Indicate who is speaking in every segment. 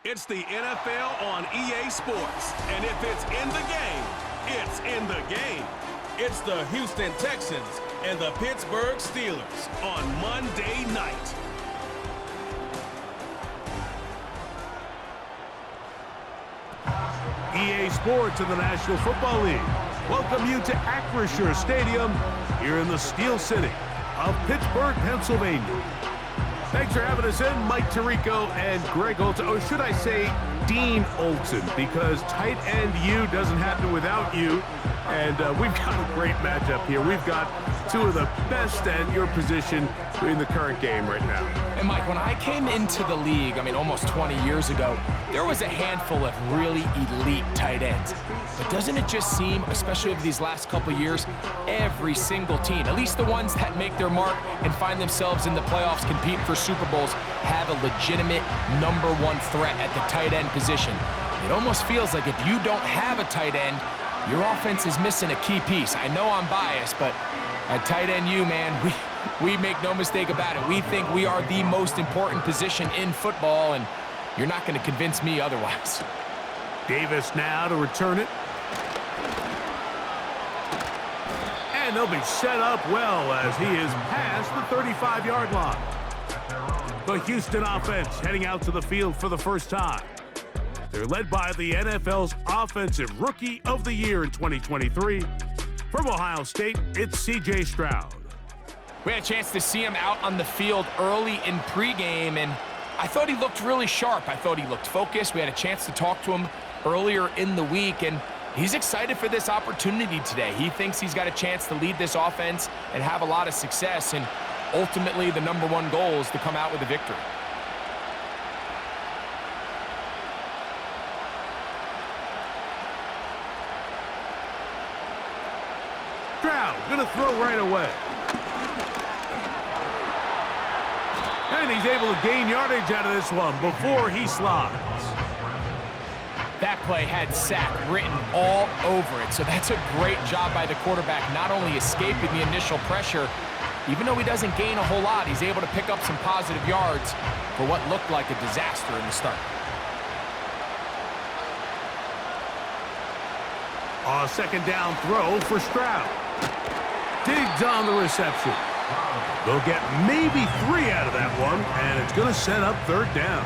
Speaker 1: It's the NFL on EA Sports, and if it's in the game, it's in the game. It's the Houston Texans and the Pittsburgh Steelers on Monday night.
Speaker 2: EA Sports and the National Football League welcome you to Acrisure Stadium here in the Steel City of Pittsburgh, Pennsylvania. Thanks for having us in, Mike Tirico and Greg Olson. Or should I say Dean Olson, because tight end U doesn't happen without you. And we've got a great matchup here. We've got two of the best at your position in the current game right now.
Speaker 3: And Mike, when I came into the league, almost 20 years ago, there was a handful of really elite tight ends. But doesn't it just seem, especially over these last couple years, every single team, at least the ones that make their mark and find themselves in the playoffs, compete for Super Bowls, have a legitimate #1 threat at the tight end position. It almost feels like if you don't have a tight end, your offense is missing a key piece. I know I'm biased, but at tight end U, man, we make no mistake about it. We think we are the most important position in football, and you're not going to convince me otherwise.
Speaker 2: Davis now to return it. And they'll be set up well as he is past the 35-yard line. The Houston offense heading out to the field for the first time. They're led by the NFL's Offensive Rookie of the Year in 2023. From Ohio State, it's C.J. Stroud.
Speaker 3: We had a chance to see him out on the field early in pregame, and I thought he looked really sharp. I thought he looked focused. We had a chance to talk to him earlier in the week, and he's excited for this opportunity today. He thinks he's got a chance to lead this offense and have a lot of success, and ultimately the #1 goal is to come out with a victory.
Speaker 2: Stroud gonna throw right away. And he's able to gain yardage out of this one before he slides.
Speaker 3: That play had sack written all over it, so that's a great job by the quarterback, not only escaping the initial pressure, even though he doesn't gain a whole lot, he's able to pick up some positive yards for what looked like a disaster in the start.
Speaker 2: A second down throw for Stroud. Digs on the reception. They'll get maybe 3 out of that one, and it's going to set up third down.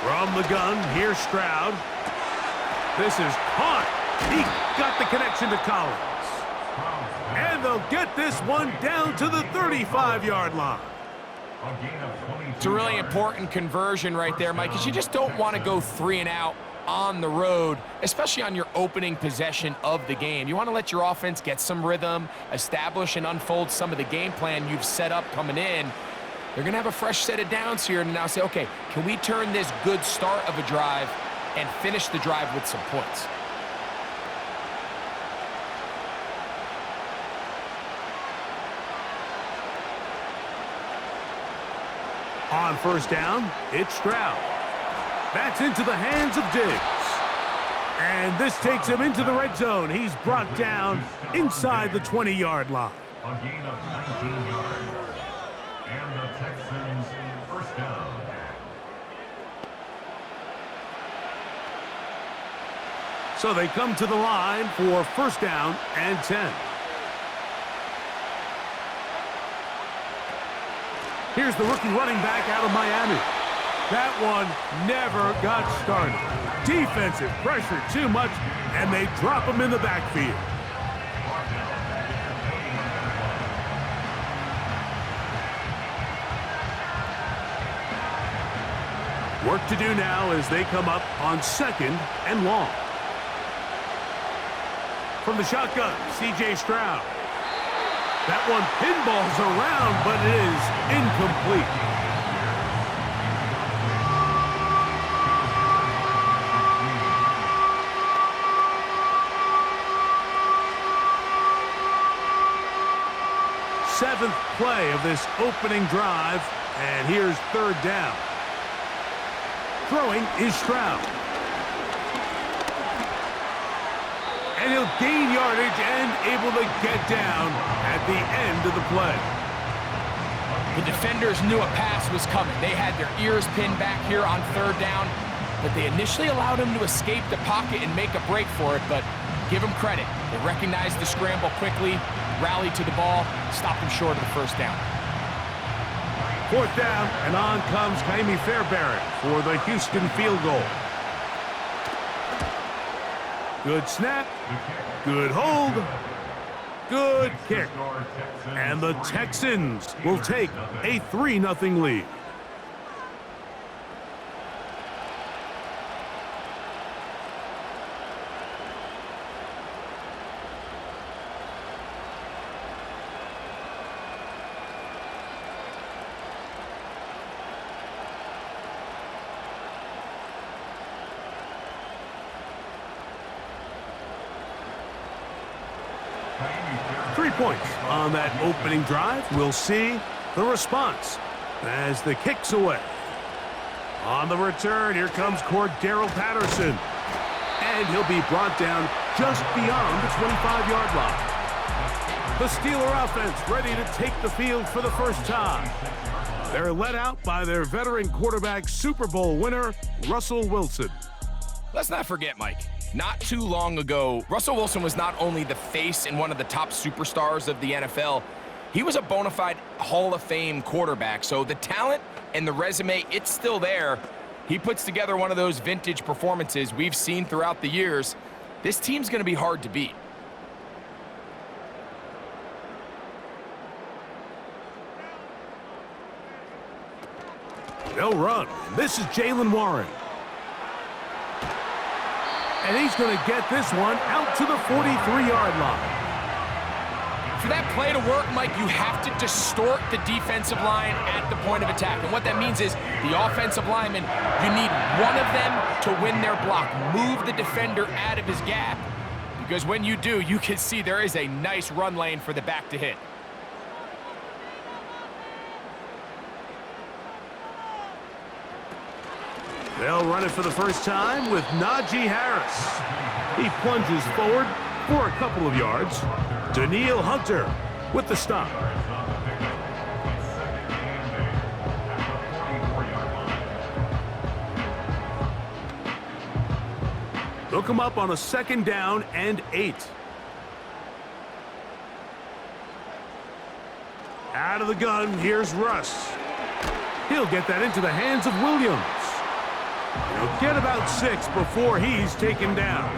Speaker 2: From the gun, here's Stroud. This is caught. He got the connection to Collins. And they'll get this one down to the 35-yard line.
Speaker 3: It's a really important conversion right there, Mike, because you just don't want to go 3 and out on the road, especially on your opening possession of the game. You want to let your offense get some rhythm, establish and unfold some of the game plan you've set up coming in. They're going to have a fresh set of downs here and now say, okay, can we turn this good start of a drive and finish the drive with some points?
Speaker 2: On first down, it's Stroud. That's into the hands of Diggs. And this takes him into the red zone. He's brought down inside the 20-yard line.
Speaker 4: A gain of 19 yards. And the Texans first down.
Speaker 2: So they come to the line for first down and 10. Here's the rookie running back out of Miami. That one never got started. Defensive pressure too much, and they drop him in the backfield. Work to do now as they come up on second and long. From the shotgun, C.J. Stroud. That one pinballs around, but it is incomplete. Seventh play of this opening drive, and here's third down. Throwing is Stroud. And he'll gain yardage and able to get down at the end of the play.
Speaker 3: The defenders knew a pass was coming. They had their ears pinned back here on third down, but they initially allowed him to escape the pocket and make a break for it, but give them credit. They recognized the scramble quickly, rallied to the ball, stopped him short of the first down.
Speaker 2: Fourth down, and on comes Jaime Fairbairn for the Houston field goal. Good snap, good hold, good kick. And the Texans will take a 3-0 lead. Points on that opening drive. We'll see the response as the kick's away. On the return, here comes Cordero Patterson. And he'll be brought down just beyond the 25-yard line. The Steeler offense ready to take the field for the first time. They're led out by their veteran quarterback, Super Bowl winner, Russell Wilson.
Speaker 3: Let's not forget, Mike. Not too long ago, Russell Wilson was not only the face and one of the top superstars of the NFL, he was a bona fide Hall of Fame quarterback. So the talent and the resume, it's still there. He puts together one of those vintage performances we've seen throughout the years. This team's going to be hard to beat.
Speaker 2: They'll run. This is Jaylen Warren. And he's going to get this one out to the 43-yard line.
Speaker 3: For that play to work, Mike, you have to distort the defensive line at the point of attack. And what that means is the offensive lineman, you need one of them to win their block. Move the defender out of his gap. Because when you do, you can see there is a nice run lane for the back to hit.
Speaker 2: They'll run it for the first time with Najee Harris. He plunges forward for a couple of yards. Danielle Hunter with the stop. They'll come up on a 2nd down and 8. Out of the gun, here's Russ. He'll get that into the hands of Williams. He'll get about 6 before he's taken down.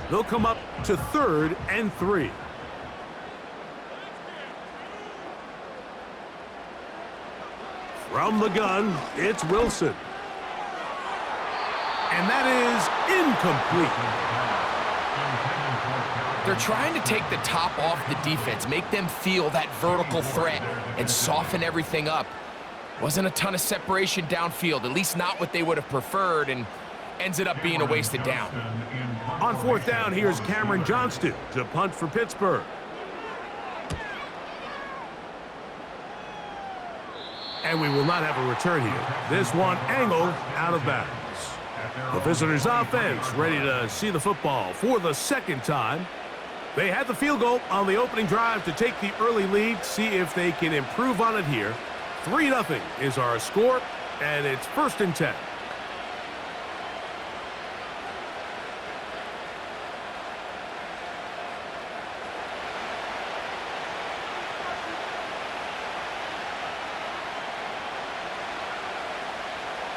Speaker 2: They'll come up to 3rd and 3. From the gun, it's Wilson. And that is incomplete.
Speaker 3: They're trying to take the top off the defense, make them feel that vertical threat, and soften everything up. Wasn't a ton of separation downfield, at least not what they would have preferred, and ends it up being a wasted down.
Speaker 2: On 4th down, here's Cameron Johnston to punt for Pittsburgh. And we will not have a return here. This one angled out of bounds. The visitors' offense ready to see the football for the 2nd time. They had the field goal on the opening drive to take the early lead, see if they can improve on it here. 3-0 is our score, and it's 1st and 10.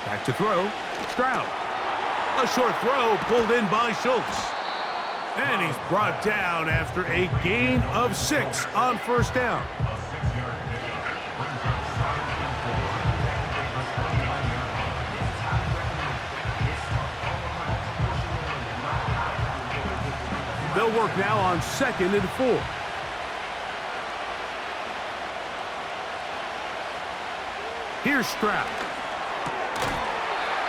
Speaker 2: Back to throw, Stroud. A short throw pulled in by Schultz. And he's brought down after a gain of 6 on 1st down. They'll work now on 2nd and 4. Here's Stroud.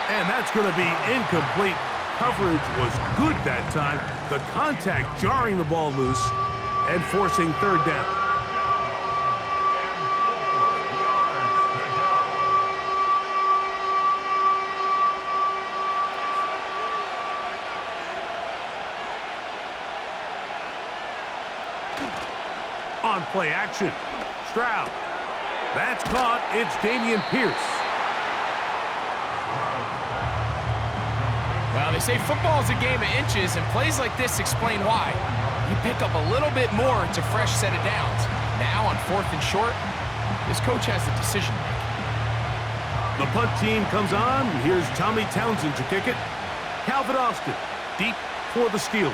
Speaker 2: And that's going to be incomplete. coverage was good that time. The contact jarring the ball loose and forcing third down. On play action, Stroud. That's caught. It's Dameon Pierce.
Speaker 3: Well, they say football is a game of inches, and plays like this explain why. You pick up a little bit more, it's a fresh set of downs. Now on 4th and short, this coach has the decision to make.
Speaker 2: The punt team comes on. Here's Tommy Townsend to kick it. Calvin Austin deep for the Steelers.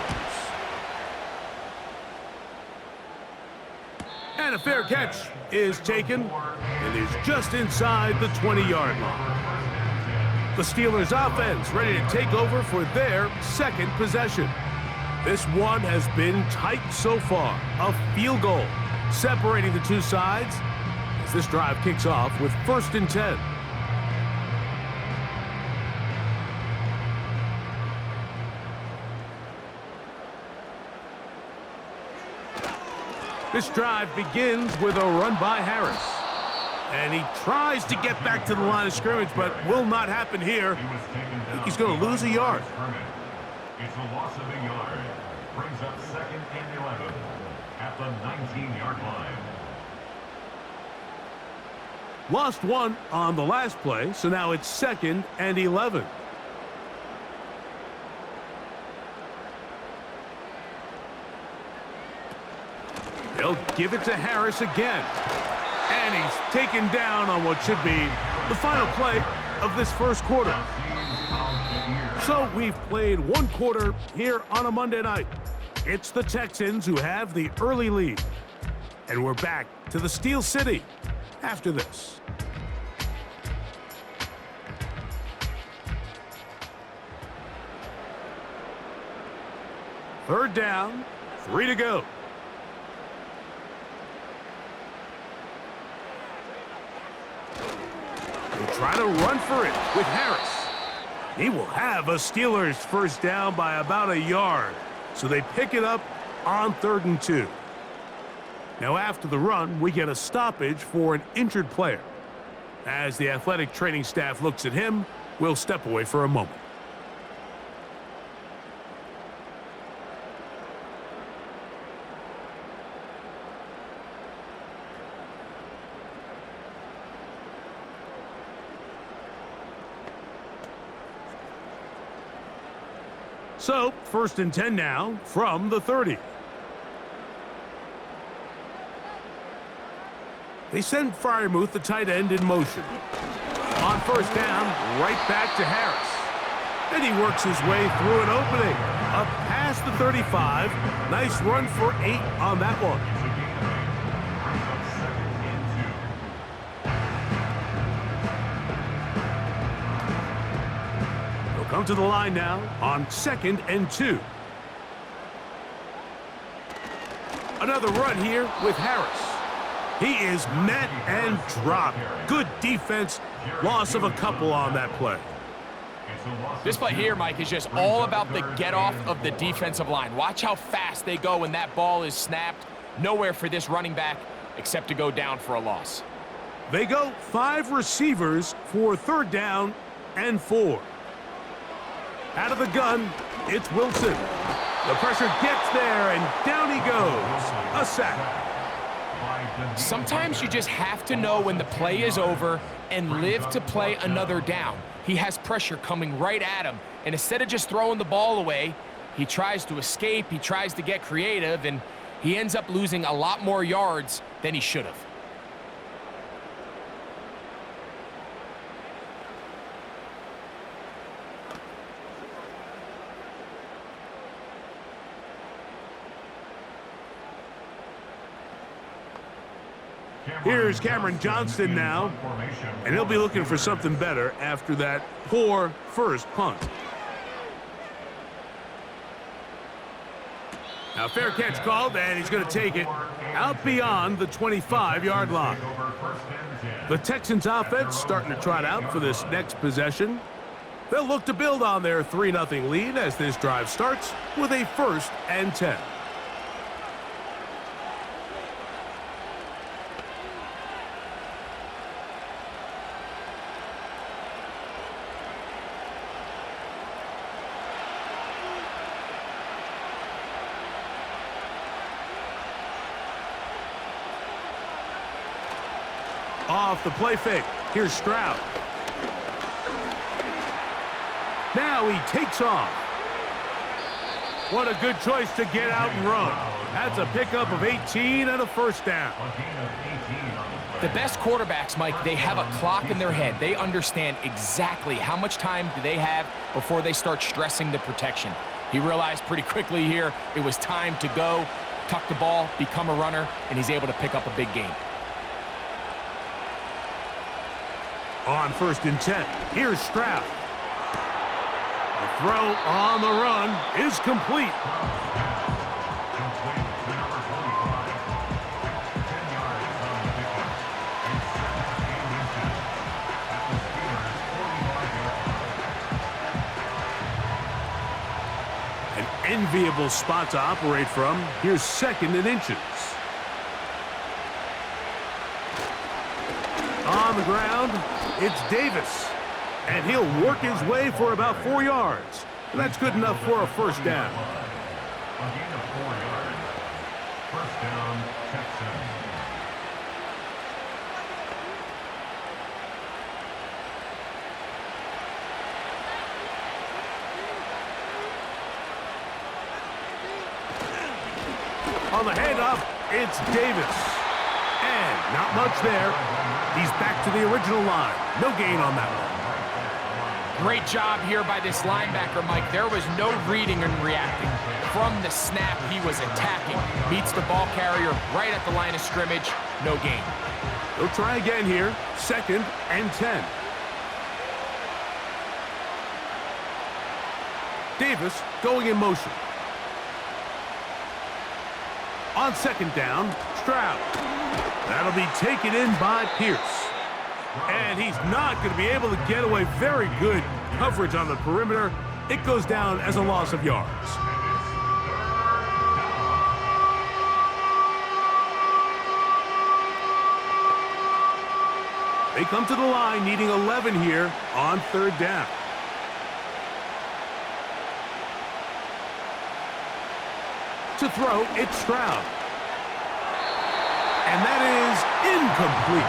Speaker 2: And a fair catch is taken and is just inside the 20-yard line. The Steelers offense ready to take over for their second possession. This one has been tight so far. A field goal separating the two sides as this drive kicks off with 1st and 10. This drive begins with a run by Harris. And he tries to get back to the line of scrimmage, but will not happen here. I think he's going to lose a yard.
Speaker 4: It's a loss of a yard. Brings up 2nd and 11 at the 19-yard line.
Speaker 2: Lost one on the last play, so now it's 2nd and 11. They'll give it to Harris again. And he's taken down on what should be the final play of this first quarter. So we've played one quarter here on a Monday night. It's the Texans who have the early lead. And we're back to the Steel City after this. Third down, 3 to go. Try to run for it with Harris. He will have a Steelers first down by about a yard. So they pick it up on 3rd and 2. Now after the run, we get a stoppage for an injured player. As the athletic training staff looks at him, we'll step away for a moment. So, 1st and 10 now from the 30. They send Freiermuth, the tight end, in motion. On 1st down, right back to Harris. And he works his way through an opening. Up past the 35. Nice run for 8 on that one. Come to the line now on 2nd and 2. Another run here with Harris. He is met and dropped. Good defense. Loss of a couple on that play.
Speaker 3: This play here, Mike, is just all about the get-off of the defensive line. Watch how fast they go when that ball is snapped. Nowhere for this running back except to go down for a loss.
Speaker 2: They go 5 receivers for 3rd down and 4. Out of the gun, it's Wilson. The pressure gets there, and down he goes. A sack.
Speaker 3: Sometimes you just have to know when the play is over and live to play another down. He has pressure coming right at him, and instead of just throwing the ball away, he tries to escape, he tries to get creative, and he ends up losing a lot more yards than he should have.
Speaker 2: Here's Cameron Johnston now, and he'll be looking for something better after that poor first punt. Now fair catch called, and he's going to take it out beyond the 25-yard line. The Texans offense starting to trot out for this next possession. They'll look to build on their 3-0 lead as this drive starts with a 1st and 10. Off the play fake. Here's Stroud. Now he takes off. What a good choice to get out and run. That's a pickup of 18 and a 1st down.
Speaker 3: The best quarterbacks, Mike, they have a clock in their head. They understand exactly how much time do they have before they start stressing the protection. He realized pretty quickly here it was time to go, tuck the ball, become a runner, and he's able to pick up a big gain.
Speaker 2: On 1st and 10, here's Stroud. The throw on the run is complete. An enviable spot to operate from. Here's 2nd and inches. On the ground, it's Davis. And he'll work his way for about 4 yards. And that's good enough for a 1st down.
Speaker 4: A gain of 4 yards. 1st down, Texans.
Speaker 2: On the handoff, it's Davis. And not much there. He's back to the original line. No gain on that one.
Speaker 3: Great job here by this linebacker, Mike. There was no reading and reacting. From the snap, he was attacking. Meets the ball carrier right at the line of scrimmage. No gain.
Speaker 2: They'll try again here. 2nd and 10. Davis going in motion. On 2nd down, Stroud. That'll be taken in by Pierce. And he's not going to be able to get away. Very good coverage on the perimeter. It goes down as a loss of yards. They come to the line needing 11 here on 3rd down. To throw, it's Stroud. And that is incomplete.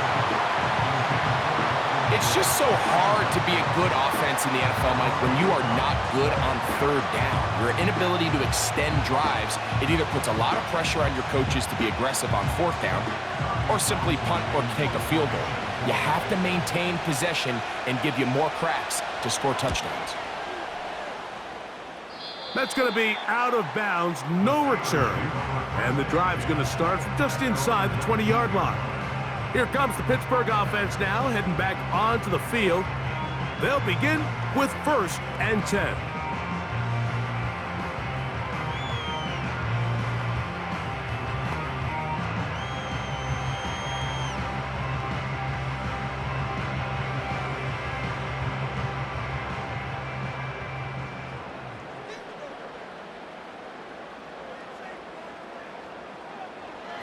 Speaker 3: It's just so hard to be a good offense in the NFL, Mike, when you are not good on 3rd down. Your inability to extend drives, it either puts a lot of pressure on your coaches to be aggressive on 4th down or simply punt or take a field goal. You have to maintain possession and give you more cracks to score touchdowns.
Speaker 2: That's going to be out of bounds, no return. And the drive's going to start from just inside the 20-yard line. Here comes the Pittsburgh offense now, heading back onto the field. They'll begin with 1st and 10.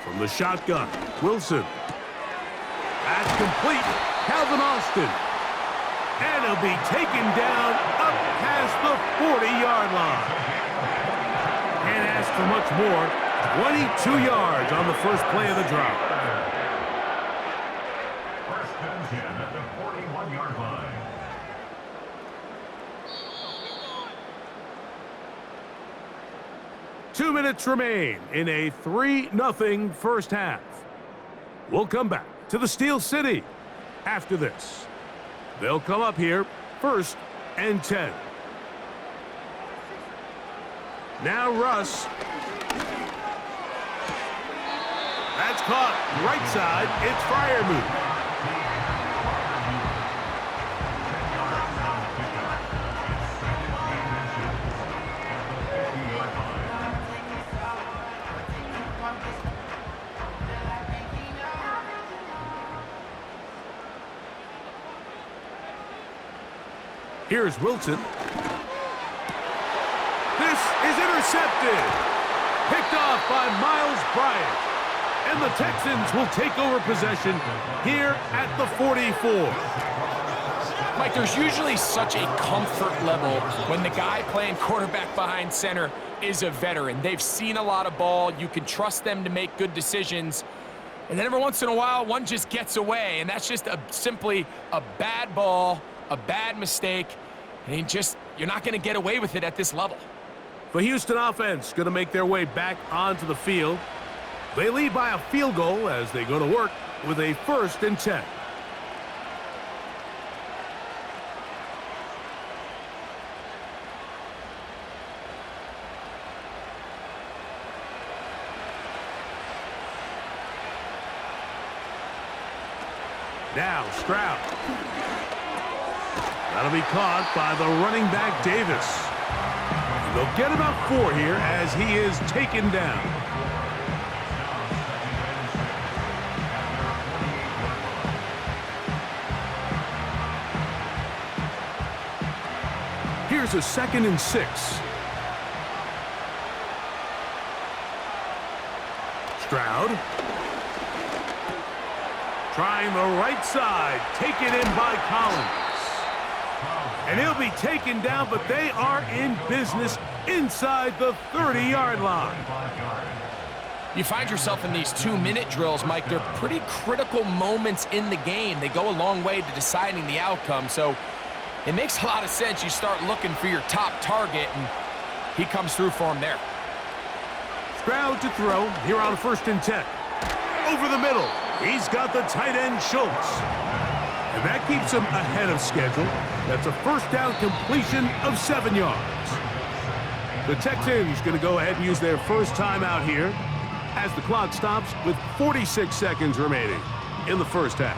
Speaker 2: From the shotgun, Wilson. That's complete. Calvin Austin. And he'll be taken down up past the 40-yard line. Can't ask for much more. 22 yards on the first play of the drive.
Speaker 4: 1st and 10 at the 41-yard line.
Speaker 2: Two minutes remain in a 3-0 first half. We'll come back to the Steel City after this. They'll come up here 1st and 10. Now Russ. That's caught right side. It's Freiermuth. Here's Wilson. This is intercepted. Picked off by Miles Bryant. And the Texans will take over possession here at the 44.
Speaker 3: Mike, there's usually such a comfort level when the guy playing quarterback behind center is a veteran. They've seen a lot of ball. You can trust them to make good decisions. And then every once in a while, one just gets away, and that's just simply a bad ball, a bad mistake, and you're not going to get away with it at this level.
Speaker 2: The Houston offense going to make their way back onto the field. They lead by a field goal as they go to work with a 1st and 10. Now Stroud. That'll be caught by the running back Davis. They'll get about 4 here as he is taken down. Here's a 2nd and 6. Stroud. Trying the right side. Taken in by Collins. And he'll be taken down, but they are in business inside the 30-yard line.
Speaker 3: You find yourself in these 2-minute drills, Mike. They're pretty critical moments in the game. They go a long way to deciding the outcome, so it makes a lot of sense. You start looking for your top target, and he comes through for him there.
Speaker 2: Stroud to throw here on 1st and 10. Over the middle. He's got the tight end Schultz. And that keeps him ahead of schedule. That's a 1st down completion of 7 yards. The Texans going to go ahead and use their first timeout here as the clock stops with 46 seconds remaining in the first half.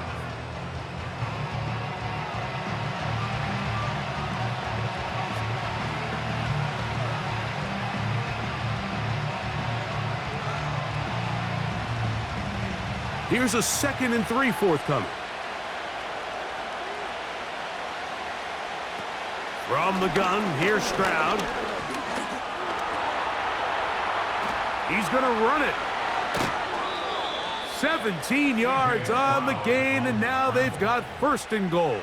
Speaker 2: Here's a 2nd and 3 forthcoming. From the gun, here's Stroud. He's going to run it. 17 yards on the gain, and now they've got 1st and goal.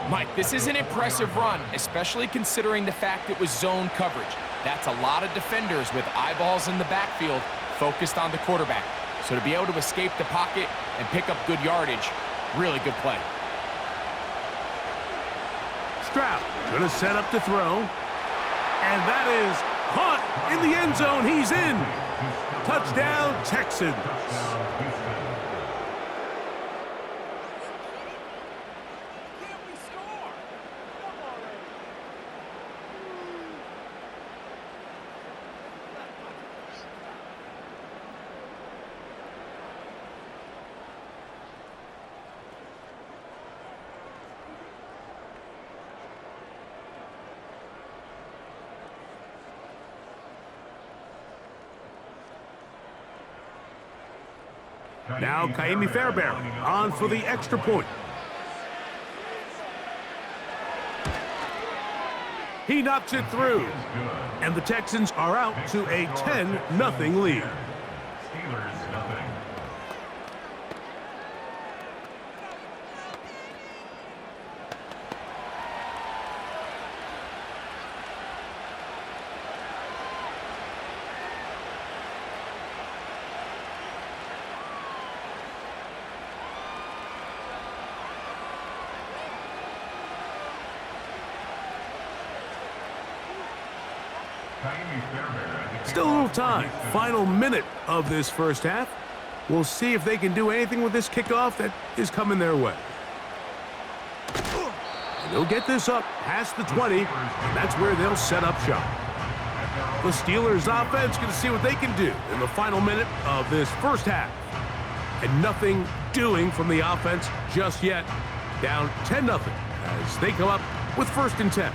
Speaker 3: Mike, this is an impressive run, especially considering the fact it was zone coverage. That's a lot of defenders with eyeballs in the backfield focused on the quarterback. So to be able to escape the pocket and pick up good yardage, really good play.
Speaker 2: Stroud going to set up to throw. And that is caught in the end zone. He's in. Touchdown, Texans. Now Kaimi Fairbairn on for the extra point. He knocks it through. And the Texans are out to a 10-0 lead.
Speaker 4: Steelers nothing.
Speaker 2: Still a little time. Final minute of this first half. We'll see if they can do anything with this kickoff that is coming their way. And they'll get this up past the 20, and that's where they'll set up shop. The Steelers offense going to see what they can do in the final minute of this first half. And nothing doing from the offense just yet. Down 10-0 as they come up with 1st and 10.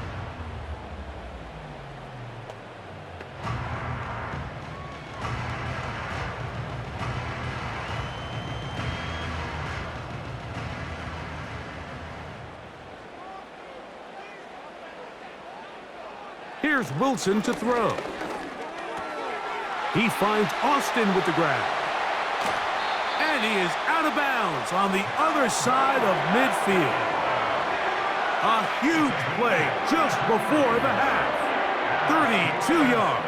Speaker 2: Here's Wilson to throw. He finds Austin with the grab. And he is out of bounds on the other side of midfield. A huge play just before the half. 32 yards.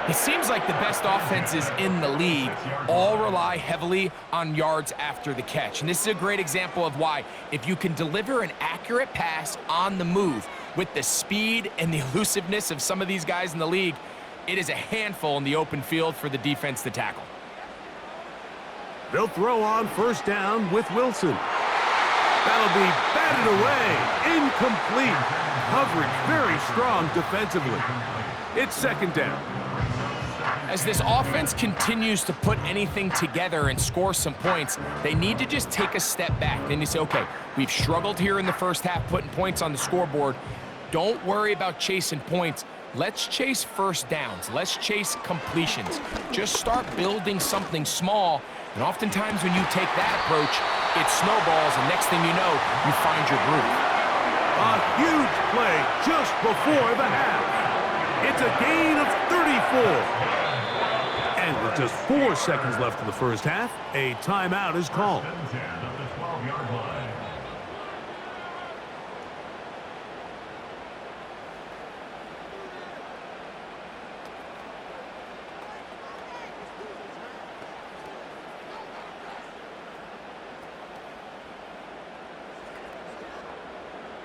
Speaker 3: It seems like the best offenses in the league all rely heavily on yards after the catch. And this is a great example of why, if you can deliver an accurate pass on the move with the speed and the elusiveness of some of these guys in the league, it is a handful in the open field for the defense to tackle.
Speaker 2: They'll throw on first down with Wilson. That'll be batted away. Incomplete. Coverage very strong defensively. It's second down.
Speaker 3: As this offense continues to put anything together and score some points, they need to just take a step back. Then you say, okay, we've struggled here in the first half putting points on the scoreboard. Don't worry about chasing points. Let's chase first downs. Let's chase completions. Just start building something small. And oftentimes when you take that approach, it snowballs, and next thing you know, you find your groove.
Speaker 2: A huge play just before the half. It's a gain of 34. And with just 4 seconds left in the first half, a timeout is called.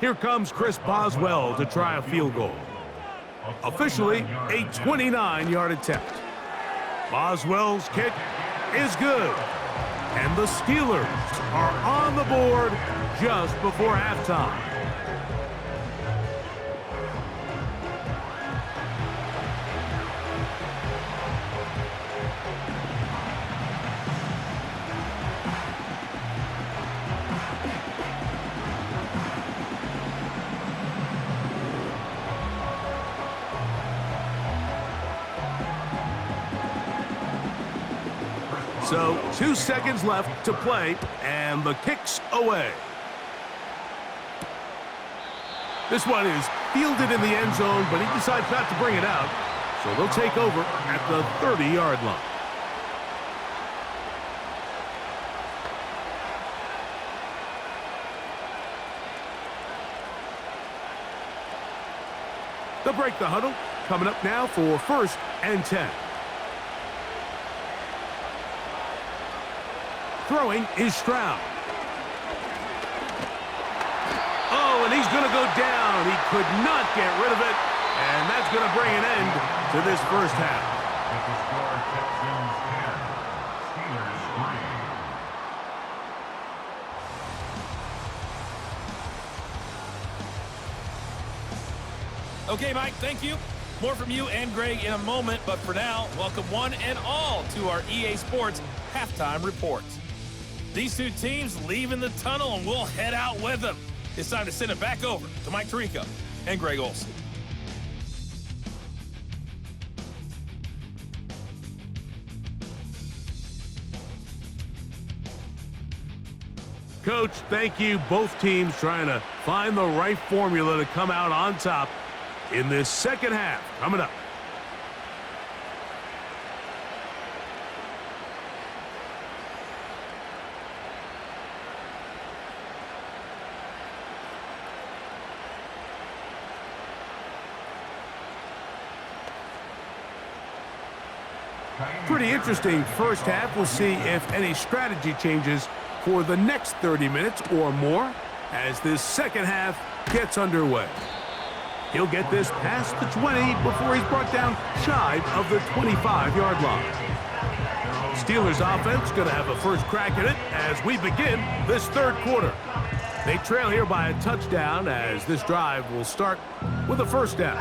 Speaker 2: Here comes Chris Boswell to try a field goal. Officially, a 29-yard attempt. Boswell's kick is good. And the Steelers are on the board just before halftime. So 2 seconds left to play, and the kick's away. This one is fielded in the end zone, but he decides not to bring it out. So they'll take over at the 30-yard line. They'll break the huddle. Coming up now for 1st and 10. Throwing is Stroud. Oh, and he's going to go down. He could not get rid of it, and that's going to bring an end to this first half.
Speaker 4: With the score, Texans 10, Steelers 3.
Speaker 5: Okay, Mike, thank you. More from you and Greg in a moment, but for now, welcome one and all to our EA Sports Halftime Report. These two teams leaving the tunnel, and we'll head out with them. It's time to send it back over to Mike Tirico and Greg Olsen.
Speaker 2: Coach, thank you. Both teams trying to find the right formula to come out on top in this second half. Coming up. Pretty interesting first half. We'll see if any strategy changes for the next 30 minutes or more as this second half gets underway. He'll get this past the 20 before he's brought down shy of the 25-yard line. Steelers offense going to have a first crack at it as we begin this third quarter. They trail here by a touchdown as this drive will start with a first down.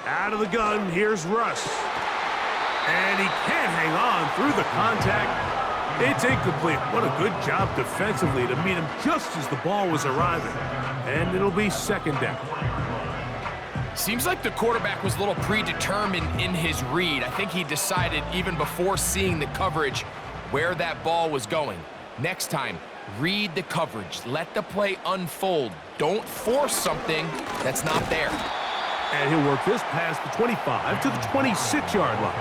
Speaker 2: Out of the gun, here's Russ. And he can't hang on through the contact. It's incomplete. What a good job defensively to meet him just as the ball was arriving. And it'll be second down.
Speaker 3: Seems like the quarterback was a little predetermined in his read. I think he decided even before seeing the coverage where that ball was going. Next time, read the coverage. Let the play unfold. Don't force something that's not there.
Speaker 2: And he'll work this past the 25 to the 26-yard line.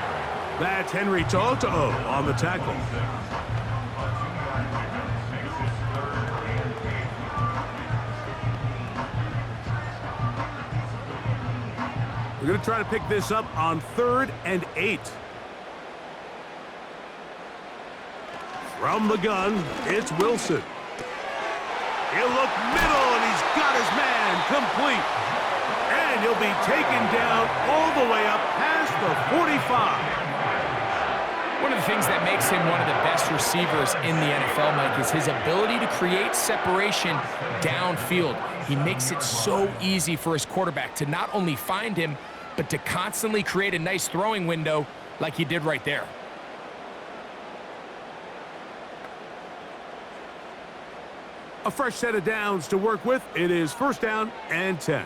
Speaker 2: That's Henry To'o on the tackle. We're going to try to pick this up on 3rd and 8. From the gun, it's Wilson. He'll look middle, and he's got his man complete. And he'll be taken down all the way up past the 45.
Speaker 3: One of the things that makes him one of the best receivers in the NFL, Mike, is his ability to create separation downfield. He makes it so easy for his quarterback to not only find him, but to constantly create a nice throwing window like he did right there.
Speaker 2: A fresh set of downs to work with. It is 1st down and 10.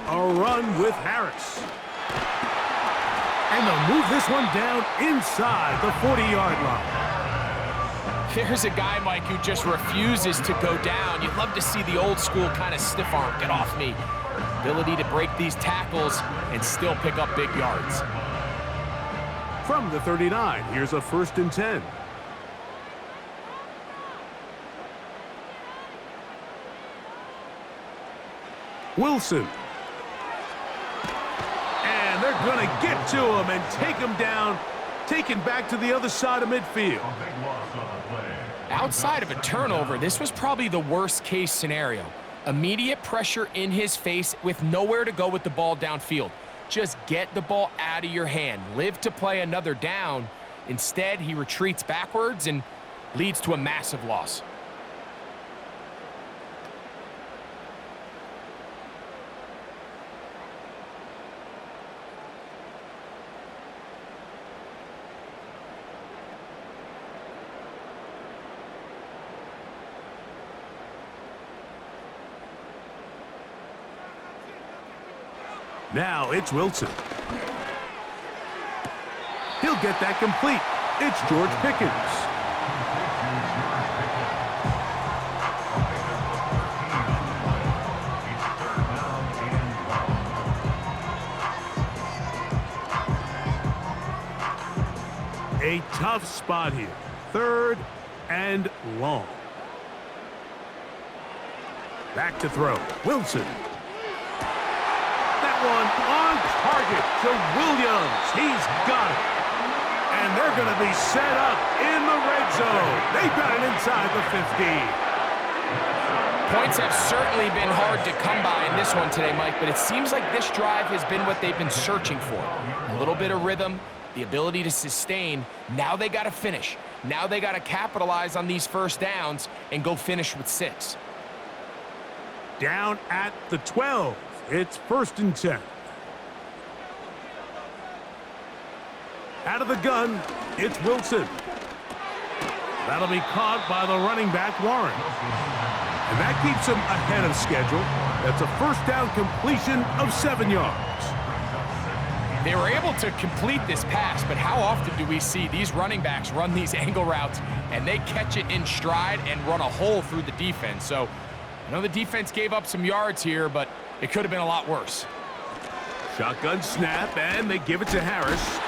Speaker 2: A run with Harris. And they'll move this one down inside the 40-yard line.
Speaker 3: There's a guy, Mike, who just refuses to go down. You'd love to see the old school kind of stiff arm, get off me. Ability to break these tackles and still pick up big yards.
Speaker 2: From the 39, here's a 1st and 10. Wilson. And they're going to get to him and take him down, taken back to the other side of midfield.
Speaker 3: Outside of a turnover, this was probably the worst case scenario. Immediate pressure in his face with nowhere to go with the ball downfield. Just get the ball out of your hand. Live to play another down. Instead, he retreats backwards and leads to a massive loss.
Speaker 2: Now it's Wilson. He'll get that complete. It's George Pickens. A tough spot here. 3rd and long. Back to throw. Wilson. One on target to Williams. He's got it. And they're going to be set up in the red zone. They've got it inside the 50.
Speaker 3: Points have certainly been hard to come by in this one today, Mike, but it seems like this drive has been what they've been searching for. A little bit of rhythm, the ability to sustain. Now they got to finish. Now they got to capitalize on these 1st downs and go finish with 6.
Speaker 2: Down at the 12. It's 1st and 10. Out of the gun, it's Wilson. That'll be caught by the running back, Warren. And that keeps him ahead of schedule. That's a 1st down completion of 7 yards.
Speaker 3: They were able to complete this pass, but how often do we see these running backs run these angle routes and they catch it in stride and run a hole through the defense? So I know the defense gave up some yards here, but it could have been a lot worse.
Speaker 2: Shotgun snap, and they give it to Harris.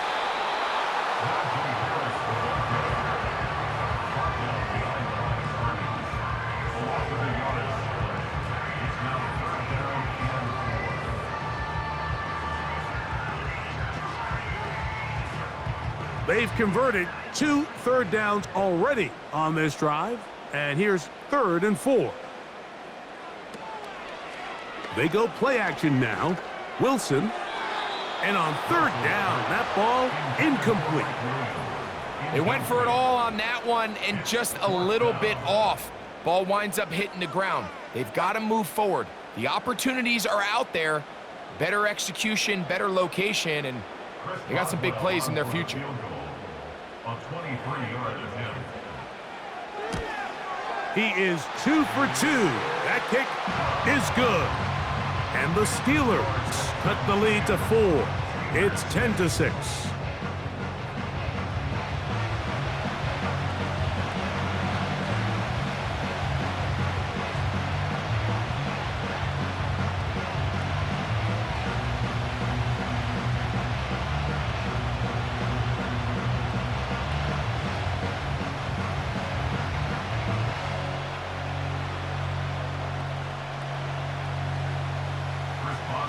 Speaker 2: They've converted 2 3rd downs already on this drive, and here's 3rd and 4. They go play action now. Wilson. And on 3rd down, that ball incomplete.
Speaker 3: They went for it all on that one and just a little bit off. Ball winds up hitting the ground. They've got to move forward. The opportunities are out there. better execution, better location, and they got some big plays in their future.
Speaker 4: A 23-yard attempt.
Speaker 2: He is 2 for 2. That kick is good. And the Steelers cut the lead to 4. It's 10-6.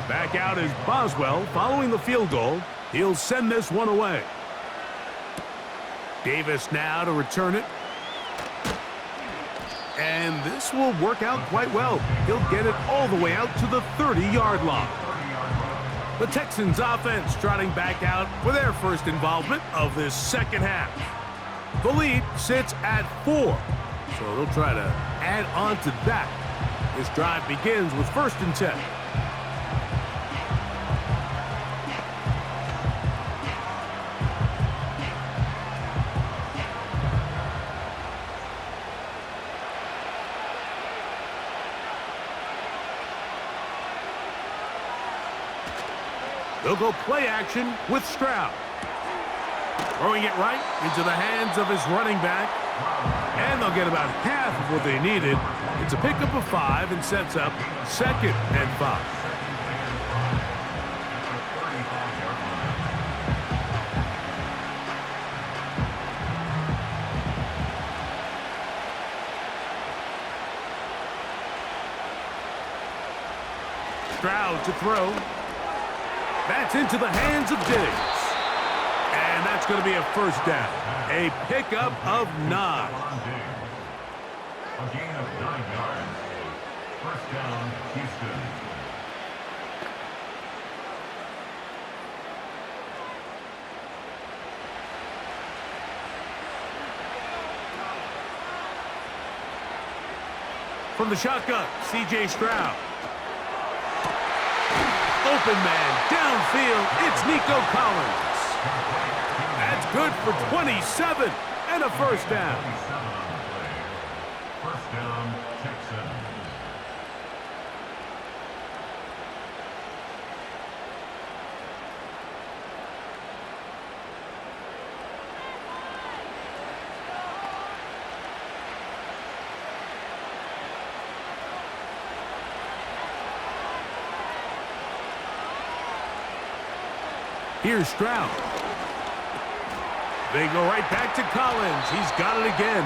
Speaker 2: Back out is Boswell following the field goal. He'll send this one away. Davis now to return it. And this will work out quite well. He'll get it all the way out to the 30-yard line. The Texans offense trotting back out for their first involvement of this second half. The lead sits at 4, so they'll try to add on to that. This drive begins with 1st and 10. They'll go play action with Stroud. Throwing it right into the hands of his running back. And they'll get about half of what they needed. It's a pickup of 5 and sets up 2nd and 5. Stroud to throw. That's into the hands of Diggs. And that's going to be a first down. A pickup of 9.
Speaker 4: A gain of 9 yards. First down, Houston.
Speaker 2: From the shotgun, C.J. Stroud. Open man, downfield, it's Nico Collins. That's good for 27 and a first down.
Speaker 4: First down, Texans.
Speaker 2: Here's Stroud. They go right back to Collins. He's got it again.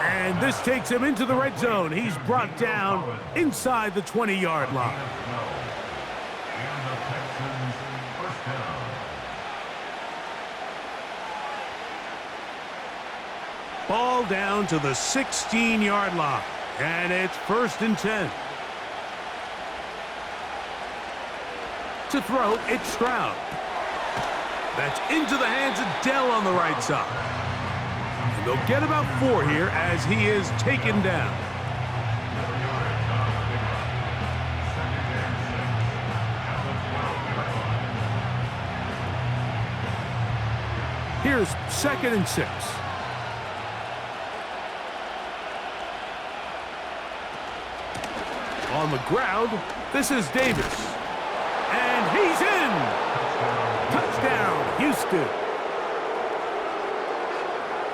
Speaker 2: And this takes him into the red zone. He's brought down inside the 20-yard line.
Speaker 4: And the Texans, first down.
Speaker 2: Ball down to the 16-yard line. And it's 1st and 10. To throw, it's Stroud. That's into the hands of Dell on the right side. And they'll get about 4 here as he is taken down. Here's 2nd and 6. On the ground, this is Davis. And he's in! Touchdown, Houston.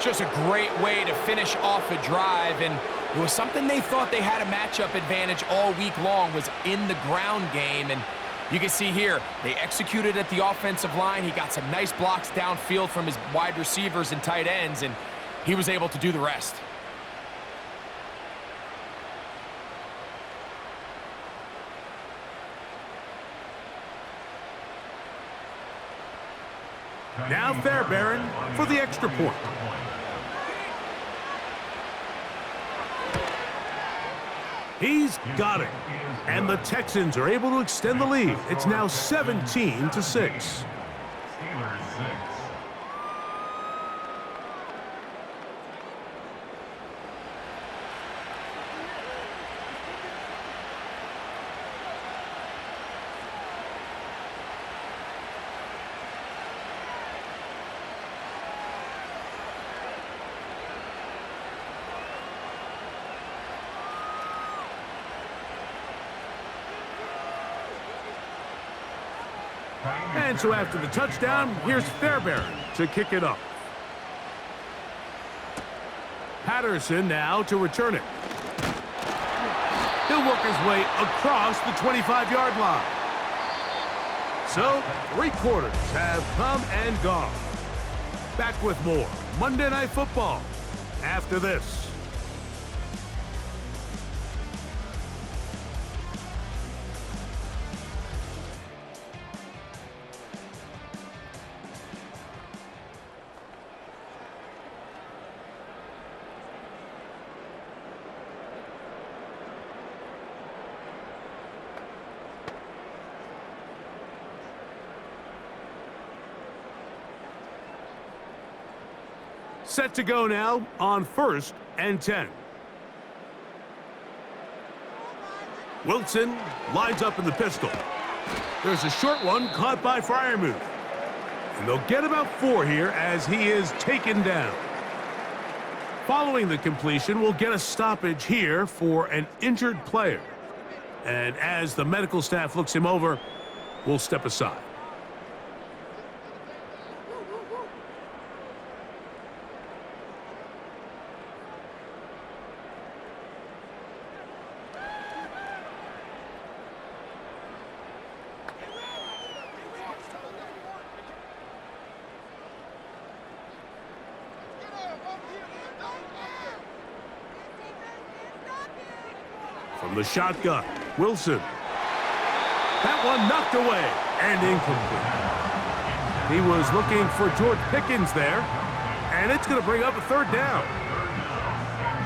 Speaker 3: Just a great way to finish off a drive, and it was something they thought they had a matchup advantage all week long, was in the ground game. And you can see here, they executed at the offensive line. He got some nice blocks downfield from his wide receivers and tight ends, and he was able to do the rest.
Speaker 2: Now Fairbairn for the extra point. He's got it. And the Texans are able to extend the lead. It's now 17-6.
Speaker 4: Steelers 6.
Speaker 2: And so after the touchdown, here's Fairbairn to kick it up. Patterson now to return it. He'll work his way across the 25-yard line. So, 3 quarters have come and gone. Back with more Monday Night Football after this. Set to go now on 1st and 10. Wilson lines up in the pistol. There's a short one caught by Freiermuth. And they'll get about 4 here as he is taken down. Following the completion, we'll get a stoppage here for an injured player. And as the medical staff looks him over, we'll step aside. From the shotgun, Wilson. That one knocked away and incomplete. He was looking for George Pickens there, and it's going to bring up a 3rd down.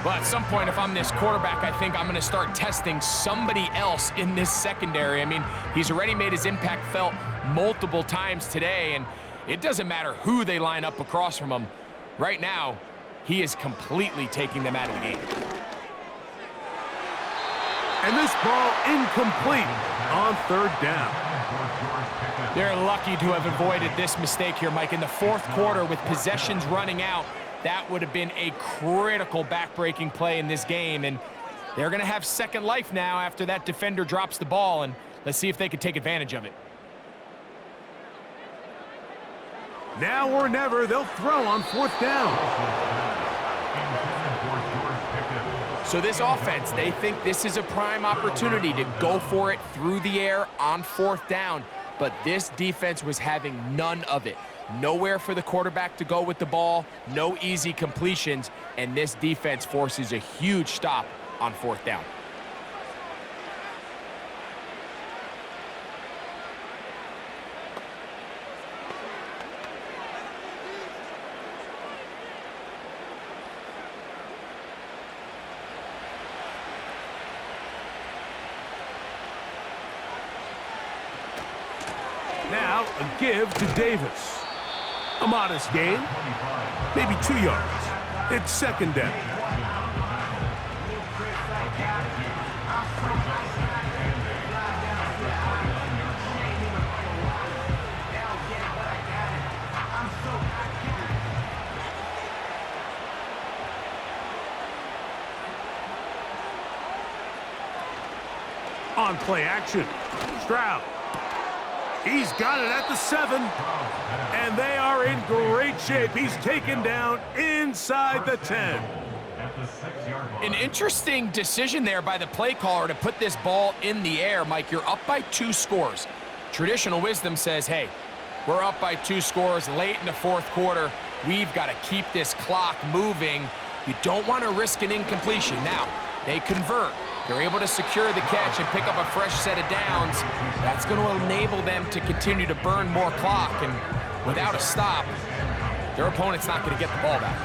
Speaker 3: But at some point, if I'm this quarterback, I think I'm going to start testing somebody else in this secondary. I mean, he's already made his impact felt multiple times today, and it doesn't matter who they line up across from him. Right now, he is completely taking them out of the game.
Speaker 2: And this ball incomplete on 3rd down.
Speaker 3: They're lucky to have avoided this mistake here, Mike. In the 4th quarter, with possessions running out, that would have been a critical back-breaking play in this game. And they're going to have second life now after that defender drops the ball. And let's see if they can take advantage of it.
Speaker 2: Now or never, they'll throw on 4th down.
Speaker 3: So this offense, they think this is a prime opportunity to go for it through the air on 4th down. But this defense was having none of it. Nowhere for the quarterback to go with the ball, no easy completions, and this defense forces a huge stop on 4th down.
Speaker 2: Now a give to Davis. A modest gain, maybe 2 yards. It's 2nd down. On play action, Stroud. He's got it at the 7, and they are in great shape. He's taken down inside the 10.
Speaker 3: An interesting decision there by the play caller to put this ball in the air. Mike, you're up by 2 scores. Traditional wisdom says, hey, we're up by 2 scores late in the 4th quarter. We've got to keep this clock moving. You don't want to risk an incompletion. Now, they convert. They're able to secure the catch and pick up a fresh set of downs. That's going to enable them to continue to burn more clock. And without a stop, their opponent's not going to get the ball back.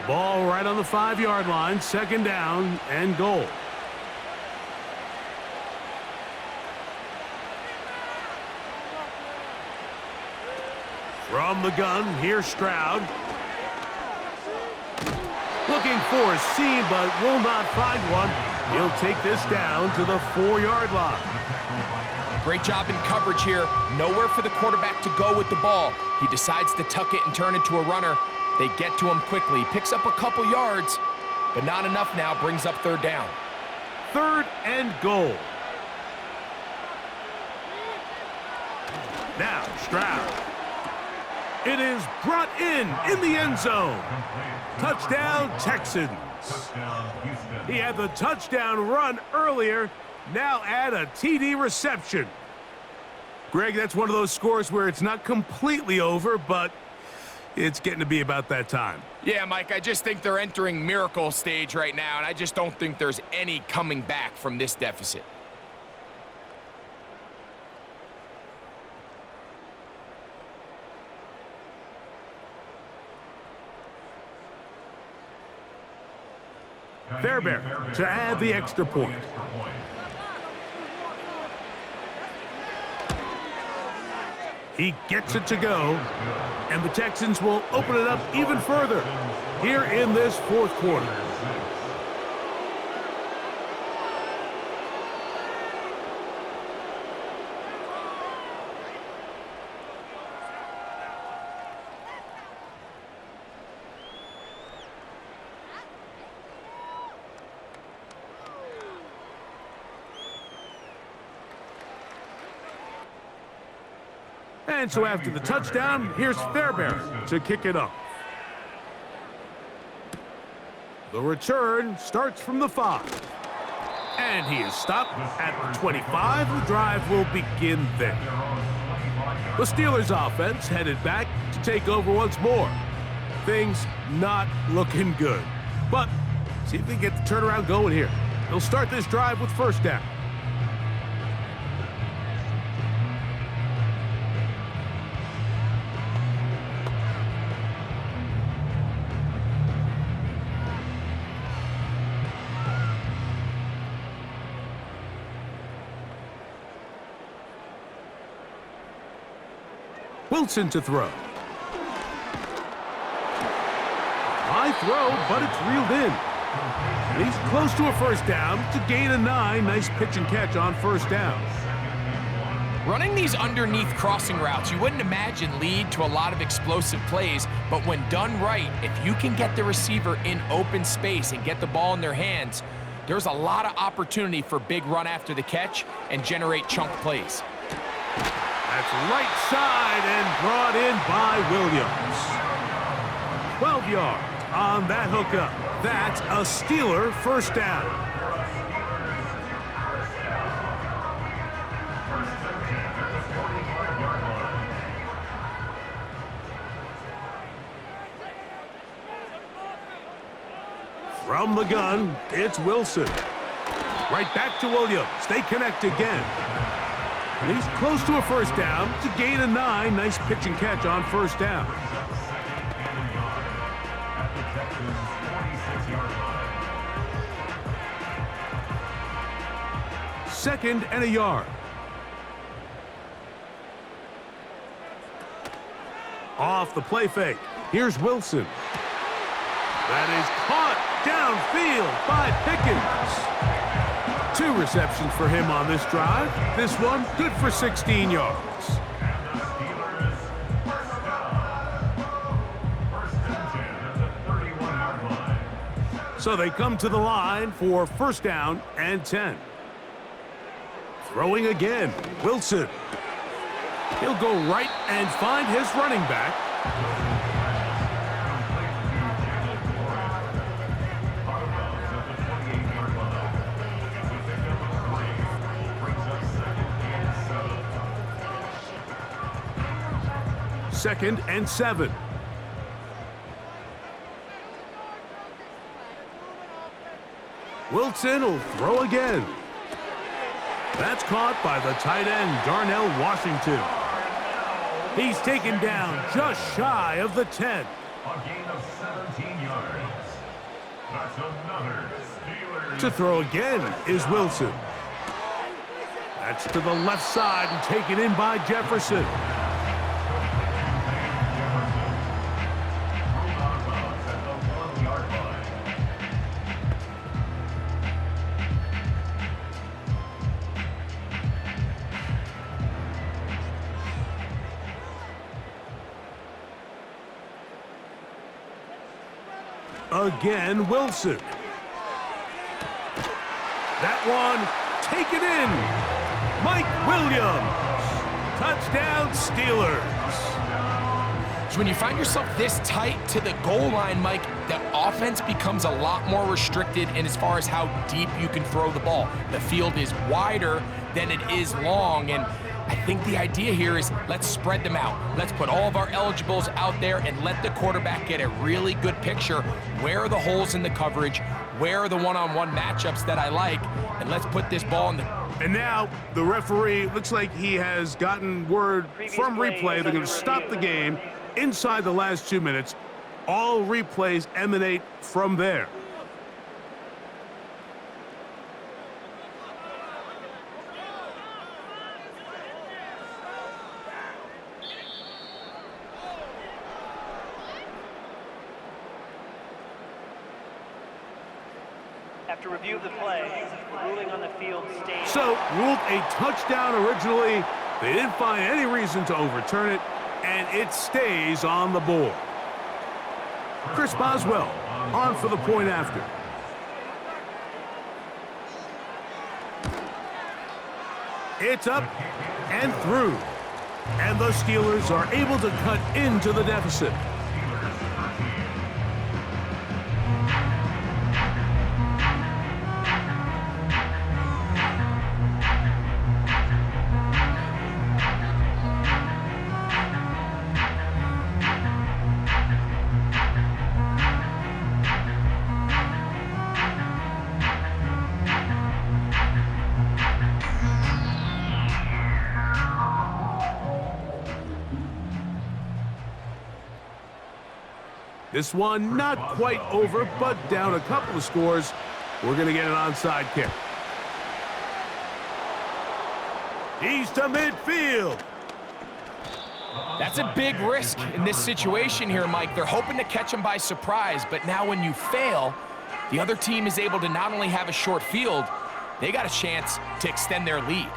Speaker 2: Ball right on the 5-yard line, 2nd down and goal. From the gun, here's Stroud. Looking for a seam, but will not find one. He'll take this down to the 4-yard line.
Speaker 3: Great job in coverage here. Nowhere for the quarterback to go with the ball. He decides to tuck it and turn into a runner. They get to him quickly. Picks up a couple yards, but not enough now. Brings up 3rd down.
Speaker 2: 3rd and goal. Now Stroud. It is brought in the end zone. Touchdown, Texans. He had the touchdown run earlier. Now add a TD reception. Greg, that's one of those scores where it's not completely over, but it's getting to be about that time.
Speaker 3: Yeah, Mike, I just think they're entering miracle stage right now, and I just don't think there's any coming back from this deficit.
Speaker 2: Fairbairn to add the extra point. He gets it to go, and the Texans will open it up even further here in this 4th quarter. And so after the touchdown, here's Fairbairn to kick it off. The return starts from the 5. And he is stopped at the 25. The drive will begin there. The Steelers offense headed back to take over once more. Things not looking good. But see if they get the turnaround going here. They'll start this drive with 1st down. Wilson to throw. High throw, but it's reeled in. And he's close to a 1st down to gain a 9. Nice pitch and catch on 1st down.
Speaker 3: Running these underneath crossing routes, you wouldn't imagine lead to a lot of explosive plays, but when done right, if you can get the receiver in open space and get the ball in their hands, there's a lot of opportunity for big run after the catch and generate chunk plays.
Speaker 2: That's right side and brought in by Williams. 12 yards on that hookup. That's a Steeler 1st down. From the gun, it's Wilson. Right back to Williams. They connect again. And he's close to a 1st down to gain a 9. Nice pitch and catch on 1st down. Second and a yard. Off the play fake. Here's Wilson. That is caught downfield by Pickens. 2 receptions for him on this drive. This one good for 16 yards. So they come to the line for 1st down and 10. Throwing again, Wilson. He'll go right and find his running back. Second and 7. Wilson will throw again. That's caught by the tight end, Darnell Washington. He's taken down just shy of the 10.
Speaker 4: A gain of 17 yards. That's another Steelers.
Speaker 2: To throw again is Wilson. That's to the left side and taken in by Jefferson. Again, Wilson. That one taken in. Mike Williams. Touchdown, Steelers.
Speaker 3: So when you find yourself this tight to the goal line, Mike, the offense becomes a lot more restricted in as far as how deep you can throw the ball. The field is wider than it is long, and I think the idea here is let's spread them out. Let's put all of our eligibles out there and let the quarterback get a really good picture. Where are the holes in the coverage? Where are the one-on-one matchups that I like? And let's put this ball in the...
Speaker 2: And now the referee looks like he has gotten word from replay. They're going to stop the game inside the last 2 minutes. All replays emanate from there.
Speaker 6: After review of the play, the ruling on the field stays.
Speaker 2: So, ruled a touchdown originally. They didn't find any reason to overturn it, and it stays on the board. Chris Boswell on for the point after. It's up and through. And the Steelers are able to cut into the deficit. This one not quite over, but down a couple of scores. We're going to get an onside kick. He's to midfield.
Speaker 3: That's a big risk in this situation here, Mike. They're hoping to catch him by surprise, but now when you fail, the other team is able to not only have a short field, they got a chance to extend their lead.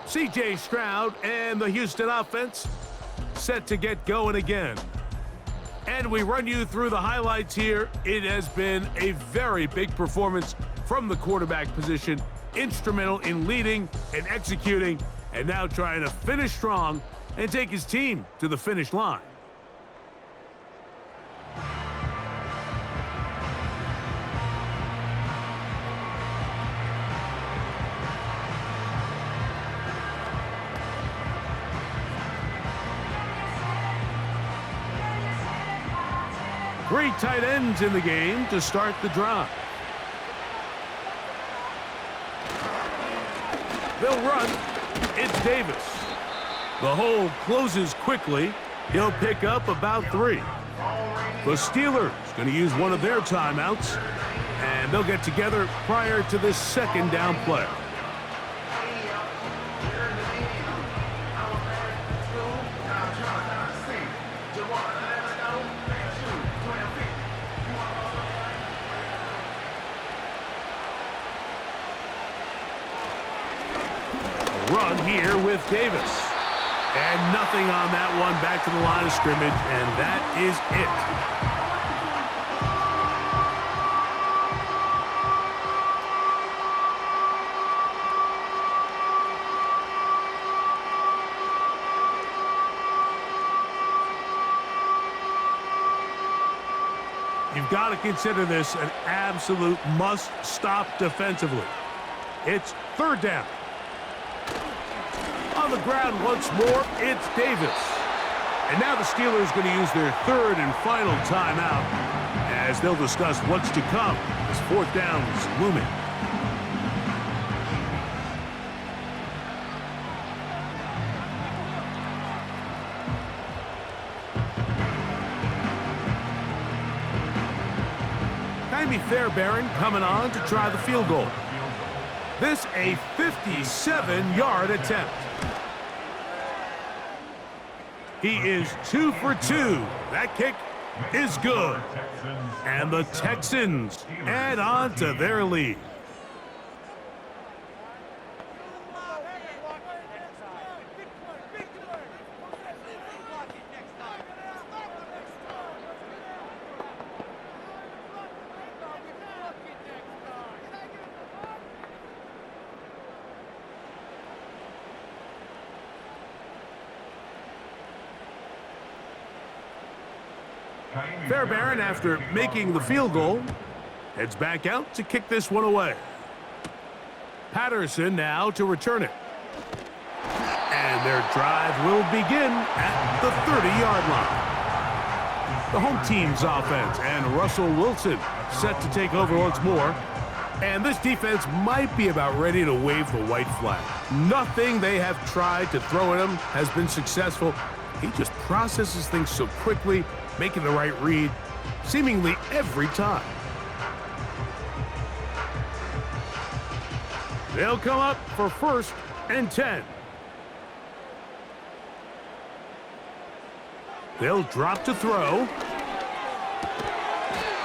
Speaker 2: C.J. Stroud and the Houston offense set to get going again. And we run you through the highlights here. It has been a very big performance from the quarterback position, instrumental in leading and executing, and now trying to finish strong and take his team to the finish line. Three tight ends in the game to start the drive. They'll run. It's Davis. The hole closes quickly. He'll pick up about 3. The Steelers going to use one of their timeouts, and they'll get together prior to this second down play. Run here with Davis. And nothing on that one, back to the line of scrimmage, and that is it. You've got to consider this an absolute must-stop defensively. It's third down. On the ground once more, it's Davis. And now the Steelers going to use their third and final timeout as they'll discuss what's to come as fourth down is looming. Jaime Fairbairn coming on to try the field goal. This a 57-yard attempt. He is 2 for 2. That kick is good. And the Texans add on to their lead. Fairbairn, after making the field goal, heads back out to kick this one away. Patterson now to return it. And their drive will begin at the 30-yard line. The home team's offense and Russell Wilson set to take over once more. And this defense might be about ready to wave the white flag. Nothing they have tried to throw at him has been successful. He just processes things so quickly, making the right read, seemingly every time. They'll come up for 1st and 10. They'll drop to throw.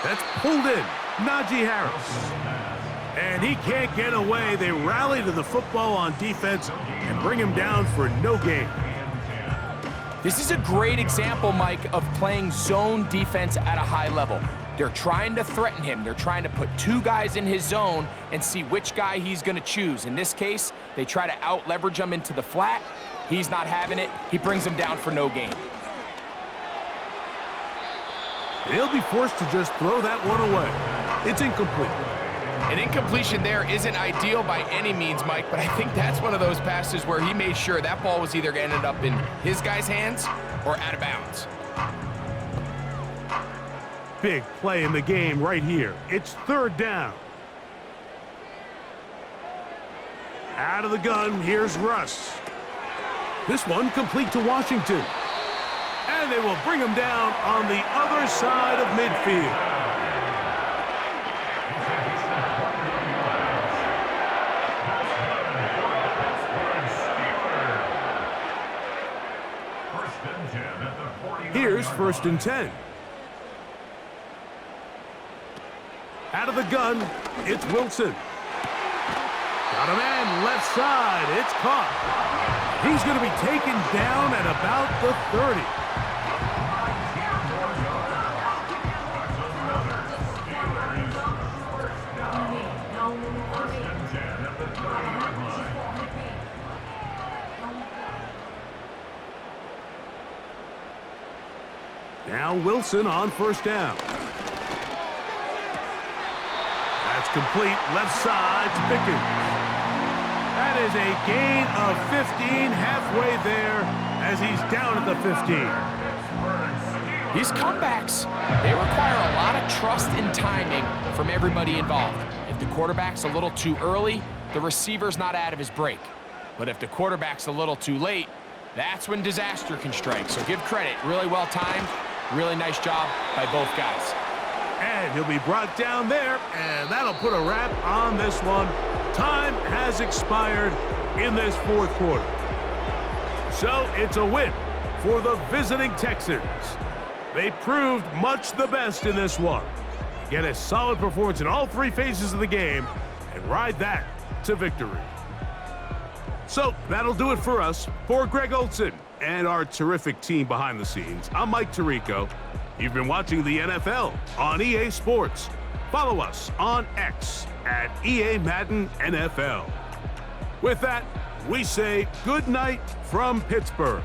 Speaker 2: That's pulled in. Najee Harris. And he can't get away. They rally to the football on defense and bring him down for no gain.
Speaker 3: This is a great example, Mike, of playing zone defense at a high level. They're trying to threaten him. They're trying to put 2 guys in his zone and see which guy he's going to choose. In this case, they try to out-leverage him into the flat. He's not having it. He brings him down for no gain.
Speaker 2: They'll be forced to just throw that one away. It's incomplete.
Speaker 3: An incompletion there isn't ideal by any means, Mike, but I think that's one of those passes where he made sure that ball was either going to end up in his guy's hands or out of bounds.
Speaker 2: Big play in the game right here. It's 3rd down. Out of the gun, here's Russ. This one complete to Washington. And they will bring him down on the other side of midfield. Here's 1st and 10. Out of the gun, it's Wilson. Got a man left side. It's caught. He's going to be taken down at about the 30. Now Wilson on 1st down. That's complete left side to Pickens. That is a gain of 15 halfway there as he's down at the 15.
Speaker 3: These comebacks, they require a lot of trust and timing from everybody involved. If the quarterback's a little too early, the receiver's not out of his break. But if the quarterback's a little too late, that's when disaster can strike. So give credit, really well timed. Really nice job by both guys.
Speaker 2: And he'll be brought down there, and that'll put a wrap on this one. Time has expired in this 4th quarter. So it's a win for the visiting Texans. They proved much the best in this one. Get a solid performance in all 3 phases of the game and ride that to victory. So that'll do it for us. For Greg Olson and our terrific team behind the scenes, I'm Mike Tirico. You've been watching the NFL on EA Sports. Follow us on X at EA Madden NFL. With that, we say good night from Pittsburgh.